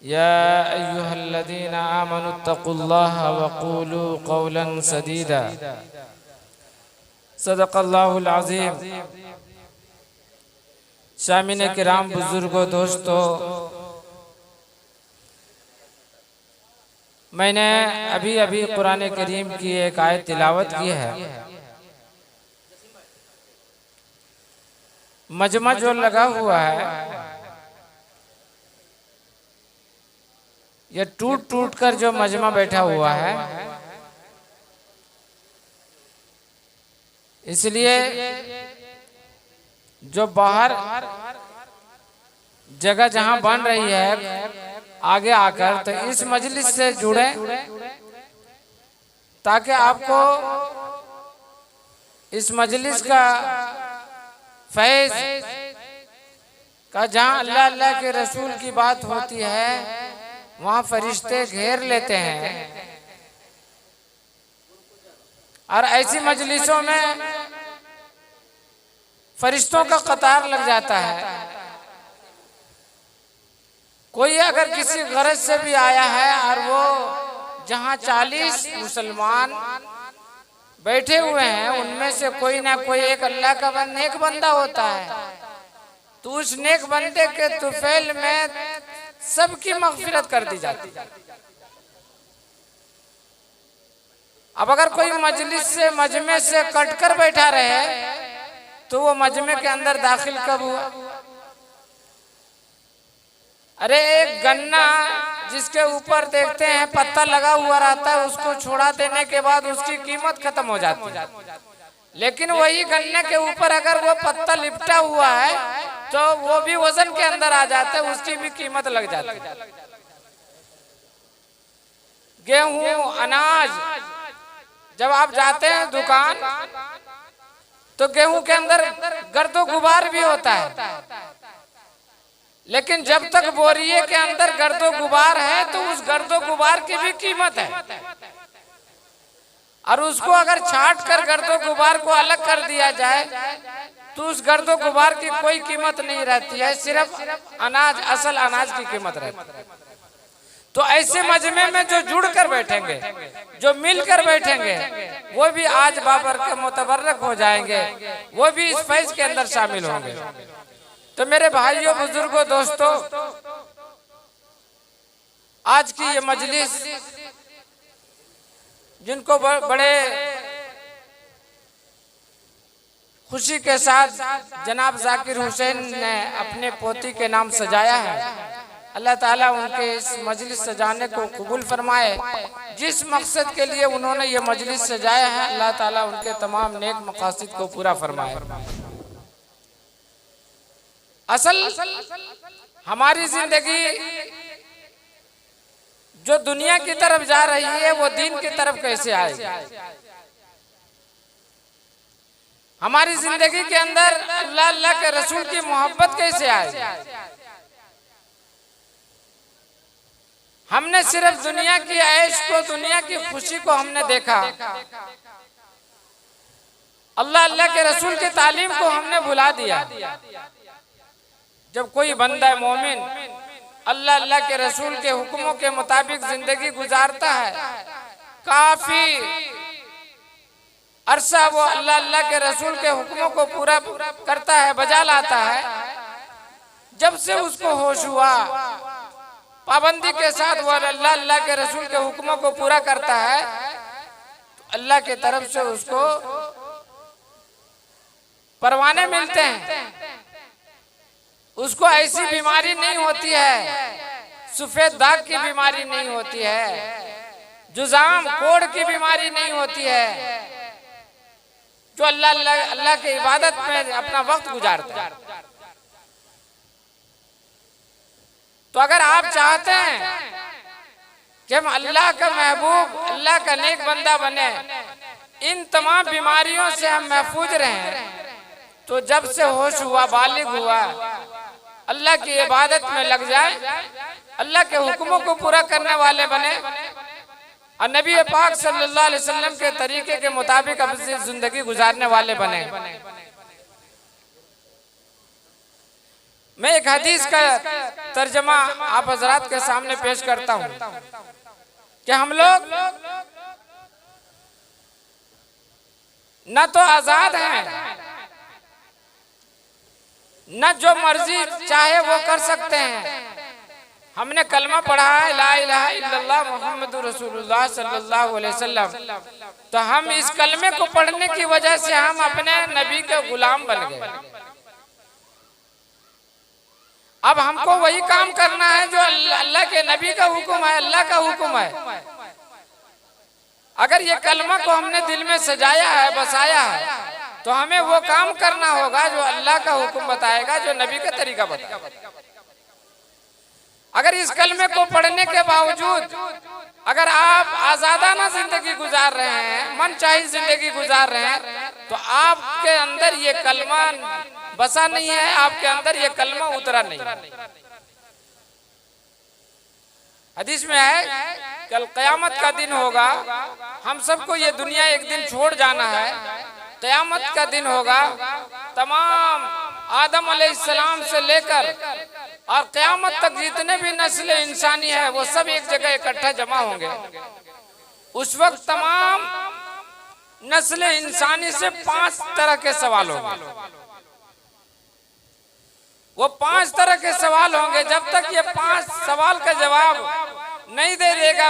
या अय्युहल्लज़ीना आमनुत्तक़ुल्लाह वक़ूलू क़ौलन सदीदा सदक़ल्लाहुल अज़ीम। शामिन किराम, बुजुर्गों, दोस्तों, मैंने अभी अभी कुरान करीम की एक आयत तिलावत की है। मजमा जो लगा हुआ है ये टूट टूट कर जो मजमा बैठा हुआ है, इसलिए जो बाहर जगह जहां बन रही है आगे आकर तो इस मजलिस से जुड़े ताकि आपको इस मजलिस का फैज का जहां अल्लाह अल्लाह के रसूल की बात होती है वहां फरिश्ते घेर लेते हैं। और ऐसी मजलिसों में फरिश्तों का कतार लग जाता है। कोई अगर किसी गरज से भी आया है और वो जहां 40 मुसलमान बैठे हुए हैं उनमें से कोई ना कोई एक अल्लाह का नेक बंदा होता है, तो उस नेक बंदे के तुफैल में सबकी मग़फ़िरत कर दी जाती है। अब अगर कोई मजलिस से मजमे से कटकर बैठा रहे तो वो मजमे के अंदर दाखिल कब हुआ? अरे एक गन्ना जिसके ऊपर देखते हैं पत्ता लगा हुआ रहता है, उसको छोड़ा देने के बाद उसकी कीमत खत्म हो जाती है। लेकिन वही गन्ने के ऊपर अगर वो पत्ता लिपटा हुआ है तो वो भी वजन के अंदर आ जाता है, उसकी भी कीमत लग जाती है। गेहूं, अनाज, जब आप जाते हैं दुकान तो गेहूं के अंदर गर्दो गुबार भी होता है, लेकिन जब तक बोरिये के अंदर गर्दो गुबार है तो उस गर्दो गुबार की भी कीमत है। और उसको अगर छाट कर गर्दो गुबार को अलग कर दिया जाए तो उस गर्दो गुबार की कोई कीमत नहीं रहती है, सिर्फ अनाज, असल अनाज की कीमत रहती है। तो ऐसे मजमे में जो जुड़ कर बैठेंगे, जो मिलकर बैठेंगे, वो भी आज बाबर के मुतबर्रक हो जाएंगे, वो भी इस फैज के अंदर शामिल होंगे। तो मेरे भाइयों, बुजुर्गों, दोस्तों, आज की ये मजलिस जिनको बड़े खुशी के साथ जनाब जाकिर हुसैन ने अपने पोती के नाम सजाया है, अल्लाह ताला उनके इस मजलिस सजाने को कबूल फरमाए। जिस मकसद के लिए उन्होंने ये मजलिस सजाया है अल्लाह ताला उनके तमाम नेक मकासद को पूरा फरमाए। असल हमारी जिंदगी जो दुनिया की तरफ जा रही है वो दीन की तरफ कैसे आएगी? हमारी जिंदगी के अंदर अल्लाह अल्लाह के रसूल की मोहब्बत कैसे आएगी? हमने सिर्फ दुनिया की ऐश को, दुनिया की खुशी को हमने देखा, अल्लाह अल्लाह के रसूल की तालीम को हमने भुला दिया। जब कोई बंदा मोमिन अल्लाह अल्लाह के रसूल के हुक्मों के मुताबिक जिंदगी गुजारता है, काफी अरसा वो अल्लाह अल्लाह के रसूल के हुक्मों को पूरा करता है, बजा लाता है, जब से उसको होश हुआ पाबंदी के साथ वो अल्लाह अल्लाह के रसूल के हुक्मों को पूरा करता है, तो अल्लाह के तरफ से उसको परवाने मिलते हैं। उसको ऐसी बीमारी नहीं होती है, सफेद दाग की बीमारी नहीं होती है, जुजाम कोड़ की बीमारी नहीं होती है, जो अल्लाह अल्लाह की इबादत में अपना वक्त गुजारता है। तो अगर आप चाहते हैं कि हम अल्लाह का महबूब, अल्लाह का नेक बंदा बने, इन तमाम बीमारियों से हम महफूज रहें, तो जब से होश हुआ, बालिग हुआ, अल्लाह की इबादत में लग जाए, अल्लाह के हुक्मों को पूरा करने वाले बने और नबी पाक सल्लल्लाहु अलैहि वसल्लम के तरीके के मुताबिक अपनी जिंदगी गुजारने वाले बने। मैं एक हदीस का तर्जमा आप हजरात के सामने पेश करता हूं कि हम लोग न तो आजाद हैं, न जो मर्जी चाहे वो कर सकते हैं। हमने कलमा पढ़ा है ला इलाहा इल्लल्लाह मुहम्मदुर रसूलुल्लाह सल्लल्लाहु अलैहि वसल्लम, तो हम इस कलमे को पढ़ने की वजह से हम अपने नबी के गुलाम बन गए। अब हमको वही काम करना है जो अल्लाह के नबी का हुक्म है, अल्लाह का हुक्म है। अगर ये कलमा को हमने दिल में सजाया है, बसाया है, तो हमें वो काम करना होगा जो अल्लाह का हुक्म बताएगा, जो नबी का तरीका बताएगा। अगर इस कलमे को पढ़ने के बावजूद अगर आप आजादाना जिंदगी गुजार रहे हैं, मनचाही जिंदगी गुजार रहे हैं, तो आपके अंदर ये कलमा बसा नहीं है, आपके अंदर ये कलमा उतरा नहीं। हदीस में है कल क़यामत का दिन होगा, हम सबको ये दुनिया एक दिन छोड़ जाना है। क़यामत का दिन होगा, तमाम आदम अलैहिस्सलाम से लेकर और क़यामत तक जितने भी नस्ल इंसानी है वो सब एक जगह इकट्ठा जमा होंगे। उस वक्त तमाम नस्ल इंसानी से 5 तरह के सवाल होंगे। वो 5 तरह के सवाल होंगे। जब तक ये 5 सवाल का जवाब नहीं दे देगा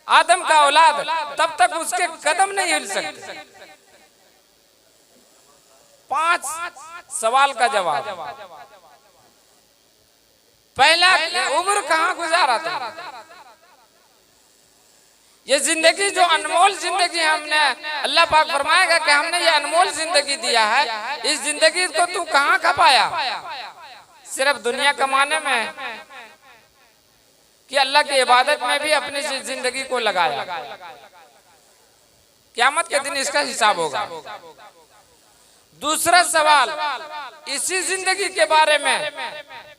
आदम का औलाद, तब तक उसके कदम नहीं हिल सकते। 5 सवाल का जवाब। पहला, उम्र कहाँ गुजारा था? ये जिंदगी जो अनमोल जिंदगी हमने, अल्लाह पाक फरमाएगा कि हमने ये अनमोल जिंदगी दिया है, इस जिंदगी को तू कहाँ खपाया? सिर्फ दुनिया कमाने में कि अल्लाह की इबादत में भी अपनी जिंदगी को लगाया? क़यामत के दिन इसका हिसाब होगा। दूसरा सवाल, इसी जिंदगी के बारे में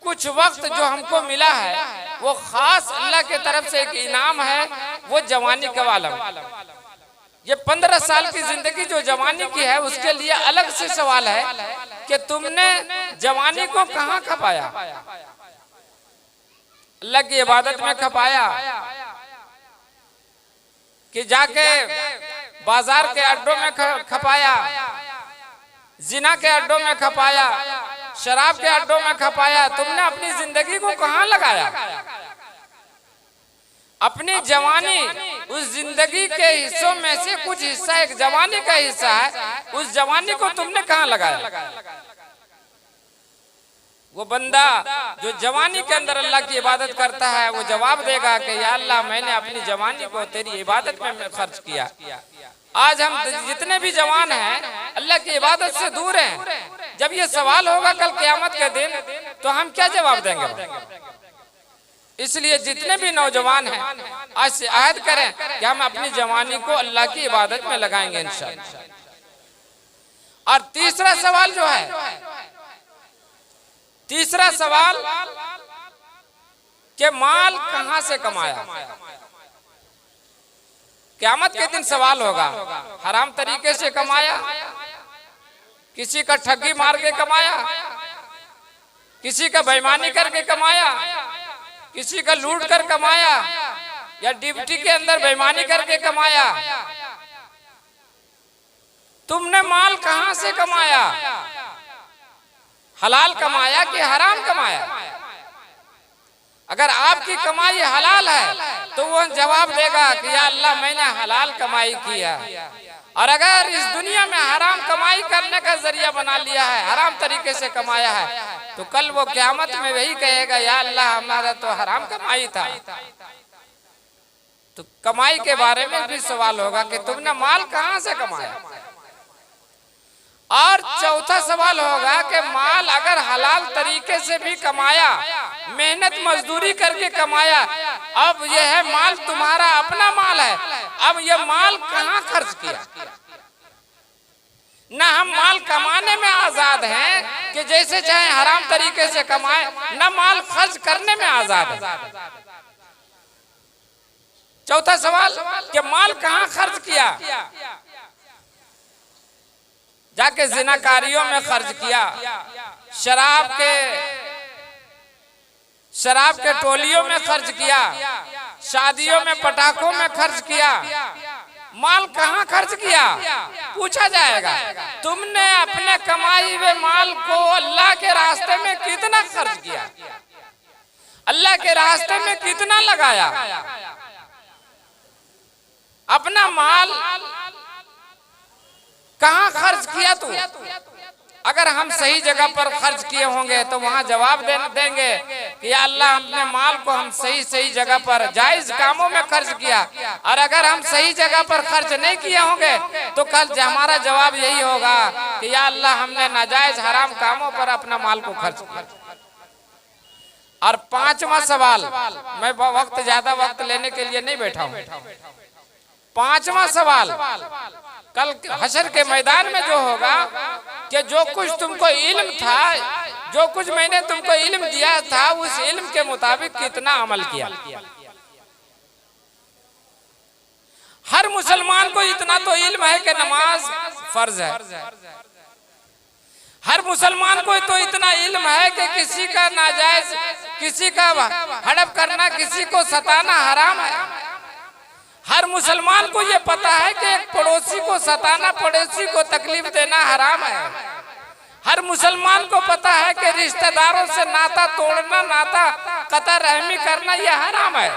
कुछ वक्त जो हमको मिला है वो खास अल्लाह के तरफ से एक इनाम है, वो जवानी का वाला। ये 15 साल की जिंदगी जो जवानी की है, उसके लिए अलग से सवाल है कि तुमने जवानी को कहाँ खपाया? अल्लाह की इबादत में खपाया कि जाके बाजार के अड्डों में खपाया, जिना के अड्डों में खपाया, शराब के अड्डों में खपाया? तुमने अपनी जिंदगी को कहाँ लगाया? अपनी जवानी, उस जिंदगी के हिस्सों में से कुछ हिस्सा एक जवानी का हिस्सा है, उस जवानी को तुमने कहाँ लगाया? वो बंदा जो जवानी के अंदर अल्लाह की इबादत करता है, वो जवाब देगा कि या अल्लाह, मैंने अपनी जवानी को तेरी इबादत में खर्च किया। आज हम जितने भी जवान हैं अल्लाह की इबादत से दूर हैं। जब ये सवाल होगा कल क़यामत के दिन, तो हम क्या जवाब देंगे? इसलिए जितने भी नौजवान हैं आज से अहद करें कि हम अपनी जवानी को अल्लाह की इबादत में लगाएंगे इंशाअल्लाह। और तीसरा सवाल जो है, तीसरा सवाल कि माल कहां से कमाया? क़यामत के दिन सवाल होगा, हराम तरीके से कमाया, किसी का ठगी मार के कमाया, किसी का बेईमानी करके कमाया, किसी का लूट कर कमाया, या डिप्टी के अंदर बेईमानी करके कमाया? तुमने माल कहां से कमाया? हलाल कमाया कि हराम कमाया? अगर आपकी कमाई हलाल है तो वो जवाब देगा कि या अल्लाह, मैंने हलाल कमाई किया। और अगर इस दुनिया में हराम कमाई करने का जरिया बना लिया है, हराम तरीके से कमाया है, तो कल वो क़यामत में वही कहेगा या अल्लाह, हमारा तो हराम कमाई था। तो कमाई के बारे में भी सवाल होगा कि तुमने माल कहां से कमाया। और चौथा सवाल होगा कि माल अगर हलाल तरीके से भी कमाया, मेहनत मजदूरी करके कमाया, अब यह है माल तुम्हारा अपना माल है, अब यह माल कहां खर्च किया? ना हम माल कमाने में आजाद हैं कि जैसे चाहे हराम तरीके से कमाए, ना माल खर्च करने में आजाद है। चौथा सवाल कि माल कहां खर्च किया? जाके जिनाकारियों में खर्च किया, शराब के टोलियों में खर्च किया, शादियों में पटाखों में खर्च किया, माल कहाँ खर्च किया पूछा जाएगा। तुमने अपने कमाई हुए माल को अल्लाह के रास्ते में कितना खर्च किया, अल्लाह के रास्ते में कितना लगाया? अपना माल कहाँ खर्च किया तू? अगर हम सही जगह पर खर्च किए होंगे तो वहां जवाब देंगे कि या अल्लाह अपने माल को हम सही जगह पर जायज कामों में खर्च किया। और अगर हम सही जगह पर खर्च नहीं किए होंगे तो कल हमारा जवाब यही होगा कि या अल्लाह हमने नाजायज हराम कामों पर अपना माल को खर्च किया। और पांचवा सवाल, मैं ज्यादा वक्त लेने के लिए नहीं बैठा हूं। पांचवा सवाल कल हशर के मैदान में जो होगा कि जो कुछ तुमको इल्म था, जो कुछ मैंने तुमको इल्म दिया था, उस इल्म के मुताबिक कितना अमल किया। हर मुसलमान को इतना तो इल्म है कि नमाज फर्ज है। हर मुसलमान को तो इतना इल्म है कि किसी का नाजायज, किसी का हड़प करना, किसी को सताना हराम है। हर मुसलमान को ये पता है कि एक पड़ोसी को सताना, पड़ोसी को तकलीफ देना हराम है। हर मुसलमान को पता है कि रिश्तेदारों से नाता तोड़ना, नाता कतई रहमी करना ये हराम है।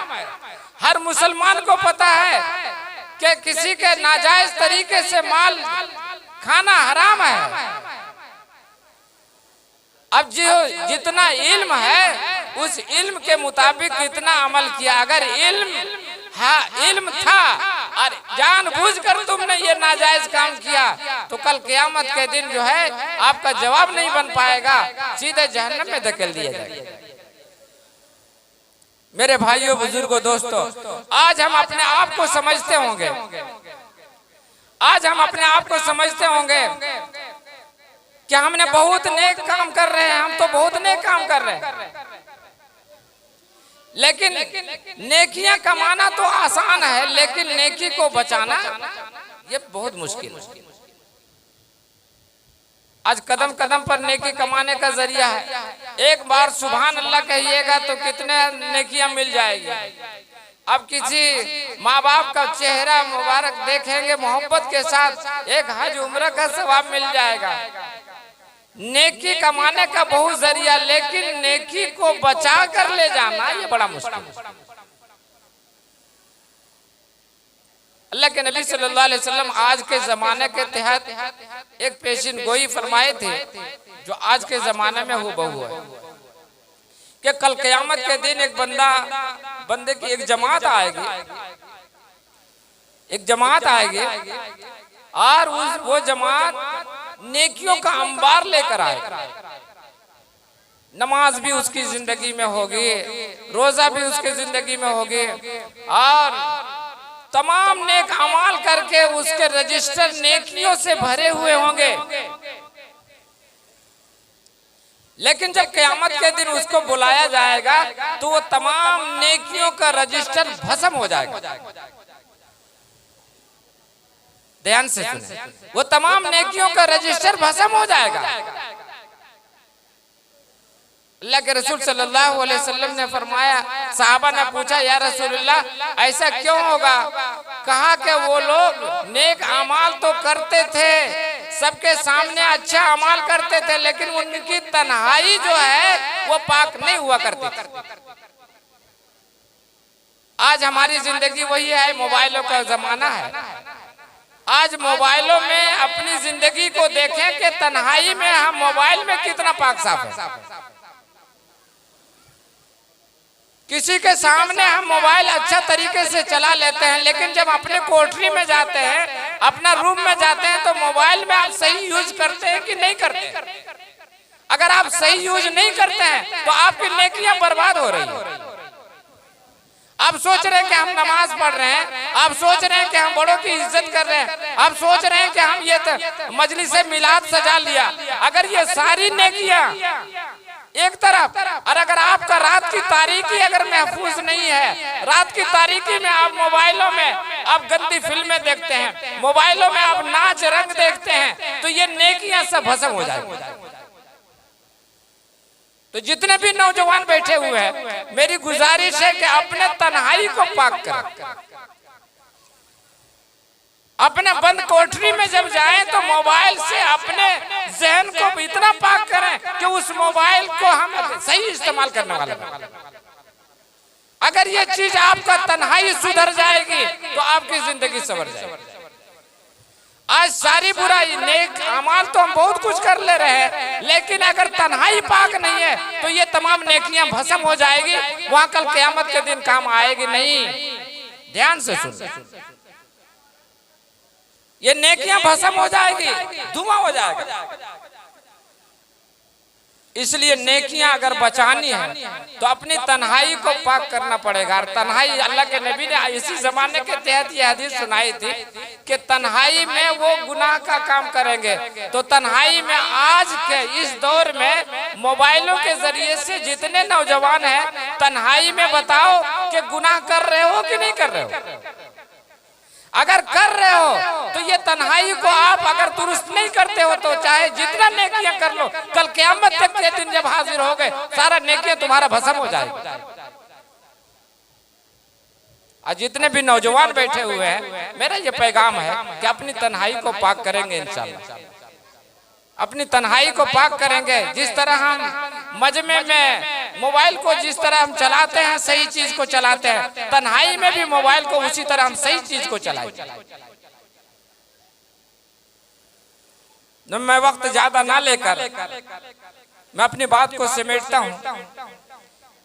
हर मुसलमान को पता है कि किसी के नाजायज तरीके से माल खाना हराम है। अब जो जितना इल्म है उस इल्म के मुताबिक कितना अमल किया। अगर इल्म था और जानबूझकर तुमने ये नाजायज काम किया तो कल क़यामत के दिन जो है आपका जवाब नहीं बन पाएगा, सीधे जहन्नम में धकेल दिया जाएगा। मेरे भाइयों, बुजुर्गों, दोस्तों, आज हम अपने आप को समझते होंगे, आज हम अपने आप को समझते होंगे कि हमने बहुत नेक काम कर रहे हैं, हम तो बहुत नेक काम कर रहे हैं। लेकिन नेकियां कमाना तो आसान है, लेकिन नेकी को बचाना ये बहुत मुश्किल है। आज कदम कदम पर नेकी कमाने का जरिया है। एक बार सुभान अल्लाह कहिएगा तो कितने नेकियां मिल जाएगी। अब किसी माँ बाप का चेहरा मुबारक देखेंगे मोहब्बत के साथ, एक हज उम्र का सवाब मिल जाएगा। नेकी कमाने का बहुत जरिया, लेकिन नेकी को बचा कर ले जाना ये बड़ा मुश्किल है। अल्लाह के नबी सल्लल्लाहु अलैहि वसल्लम आज के जमाने के तहत एक पेशिन गोई फरमाए थे जो आज के जमाने में हुबहू है कि कल क़यामत के दिन एक बंदे की एक जमात आएगी और वो जमात नेकियों का अंबार लेकर आएगा। नमाज भी उसकी जिंदगी में होगी, रोजा भी उसकी जिंदगी में होगी और तमाम नेक अमाल करके उसके रजिस्टर नेकियों से भरे हुए होंगे। लेकिन जब क़यामत के दिन उसको बुलाया जाएगा तो वो तमाम नेकियों का रजिस्टर भस्म हो जाएगा। ध्यान से सुनिए, वो तमाम नेकियों का रजिस्टर भस्म हो जाएगा। अल्लाह के रसूल सल्लल्लाहु अलैहि वसल्लम ने फरमाया, साहबा ने पूछा या रसूलल्लाह ऐसा क्यों होगा? कहा कि वो लोग नेक अमाल तो करते थे, सबके सामने अच्छा अमाल करते थे, लेकिन उनकी तन्हाई जो है वो पाक नहीं हुआ करती थी। आज हमारी जिंदगी वही है, मोबाइलों का जमाना है। आज मोबाइलों में अपनी जिंदगी को देखें कि तन्हाई में हम मोबाइल में कितना पाक साफ है। किसी के सामने हम मोबाइल अच्छा तरीके से चला लेते हैं, लेकिन जब अपने कोठरी में जाते हैं, अपना रूम में जाते हैं, तो मोबाइल में आप सही यूज करते हैं कि नहीं करते? अगर आप सही यूज नहीं करते हैं तो आपकी नेकियां बर्बाद हो रही है। आप सोच रहे हैं कि हम नमाज पढ़ रहे हैं, आप सोच रहे हैं कि हम बड़ों की इज्जत कर रहे हैं, आप सोच रहे हैं कि हम ये मजलिस मिलाद सजा लिया। अगर ये सारी नेकियां एक तरफ। और अगर आपका रात की तारीकी अगर महफूज नहीं है, रात की तारीकी में आप मोबाइलों में आप गंदी फिल्में देखते हैं, मोबाइलों में आप नाच रंग देखते हैं, तो ये नेकियां सब भस्म हो जाएगी। तो जितने भी नौजवान बैठे हुए हैं, मेरी गुजारिश है कि अपने तन्हाई को पाक करें। अपने बंद कोठरी में जब जाएं तो मोबाइल से अपने जहन को इतना पाक करें कि उस मोबाइल को हम सही इस्तेमाल करने वाले हैं। अगर ये चीज आपका तन्हाई सुधर जाएगी तो आपकी जिंदगी संवर जाएगी। आज सारी बुराई नेक अमाल तो हम बहुत कुछ कर ले रहे हैं, लेकिन अगर तन्हाई पाक नहीं है तो ये तमाम नेकियां भस्म हो जाएगी, वहां कल क़यामत के दिन काम आएगी नहीं। ध्यान से सुन, ये नेकियां भस्म हो जाएगी, धुआं हो जाएगा। इसलिए नेकियां अगर बचानी है तो अपनी तन्हाई को पाक करना पड़ेगा। और तन्हाई, अल्लाह के नबी ने इसी जमाने के तहत ये हदीस सुनाई थी कि तन्हाई में वो गुनाह का काम करेंगे। तो तन्हाई में आज के इस दौर में मोबाइलों के जरिए से जितने नौजवान हैं, तन्हाई में बताओ कि गुनाह कर रहे हो कि नहीं कर रहे हो। अगर कर रहे हो तो ये तन्हाई को आप अगर दुरुस्त नहीं करते हो तो चाहे जितना नेकियां कर लो, कल क़यामत तक के दिन जब हाजिर हो गए सारा नेकियां तुम्हारा भस्म हो जाएगा। और जितने भी नौजवान बैठे हुए हैं, मेरा ये पैगाम है कि अपनी तन्हाई को पाक करेंगे इंशाअल्लाह। अपनी तन्हाई को पाक करेंगे। जिस तरह हम मजमे में मोबाइल को जिस तरह हम चलाते हैं, सही चीज को चलाते हैं, तन्हाई में भी मोबाइल को उसी तरह हम सही चीज को चलाएं। मैं वक्त ज्यादा ना लेकर मैं अपनी बात को समेटता हूं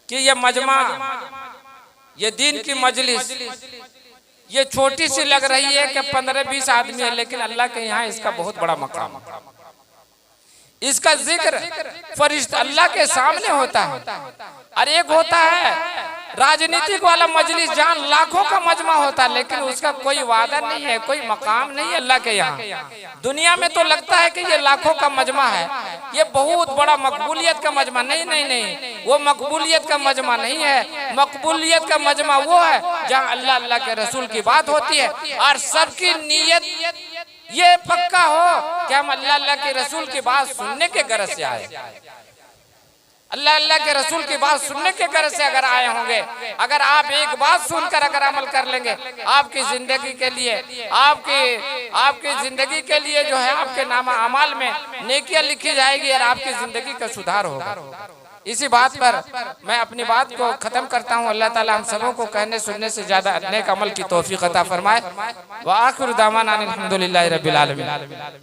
कि ये मजमा, ये दीन की मजलिस, ये छोटी सी लग रही है कि 15-20 आदमी है, लेकिन अल्लाह के यहाँ इसका बहुत बड़ा मकाम है। इसका जिक्र फरिश्ता अल्लाह के सामने होता है। और एक होता है राजनीतिक वाला मजलिस जहाँ लाखों का मजमा होता है, लेकिन उसका कोई वादा नहीं है, कोई मकाम नहीं है अल्लाह के यहाँ। दुनिया में तो लगता है कि ये लाखों का मजमा है, ये बहुत बड़ा मकबूलियत का मजमा। नहीं नहीं नहीं, वो मकबूलियत का मजमा नहीं है। मकबूलियत का मजमा वो है जहाँ अल्लाह अल्लाह के रसूल की बात होती है और सबकी नीयत ये पक्का हो कि हम अल्लाह अल्लाह के रसूल की बात सुनने के गरज से आए। अल्लाह अल्लाह के रसूल की बात सुनने के गरज से अगर आए होंगे, अगर आप एक बात सुनकर अगर अमल कर लेंगे, आपकी जिंदगी के लिए, आपकी जिंदगी के लिए जो है आपके नामा अमाल में नेकियां लिखी जाएगी और आपकी जिंदगी का सुधार होगा। इसी बात पर मैं अपनी बात को खत्म करता हूँ। अल्लाह ताला हम सबों को कहने सुनने से ज्यादा नेक अमल की तौफीक अता फरमाए। व आखिर दावाना अनिल हम्दुलिल्लाहि रब्बिल आलमीन।